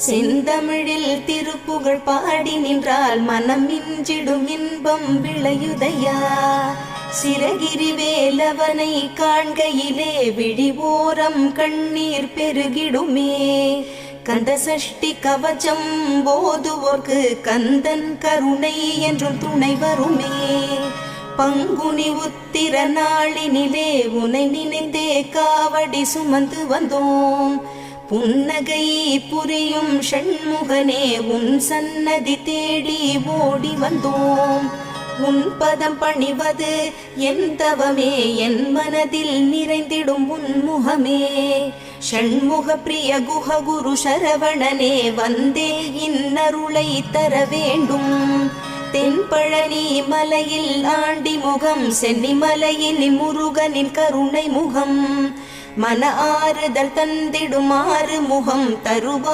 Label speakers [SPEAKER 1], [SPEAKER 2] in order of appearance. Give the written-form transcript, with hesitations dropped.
[SPEAKER 1] செந்தமிழில் திருப்புகழ் பாடி நின்றால் மனம் மிஞ்சிடும் இன்பம் விளையுதையா. சிறகிரி வேலவனை காண்கையிலே விழிவோரம் கண்ணீர் பெருகிடுமே. கந்த சஷ்டி கவச்சம் போதுவோர்க்கு கந்தன் கருணை என்றும் துணை வருமே. பங்குனி உத்திர நாளினிலே உனை நினைந்தே காவடி சுமந்து வந்தோம். புன்னகை புரியும் ஷண்முகனே உன் சன்னதி தேடி ஓடி வந்தோம். உன் பதம் பணிவது என் தவமே, என் மனதில் நிறைந்திடும் உன்முகமே. ஷண்முக பிரிய குஹ குரு சரவணனே வந்தே இன்னருளை தர வேண்டும். தென்பழனி மலையில் ஆண்டி முகம், சென்னிமலையில் முருகனின் கருணை முகம். மன ஆறுதல் தந்திடும் ஆறு முகம் தருவா.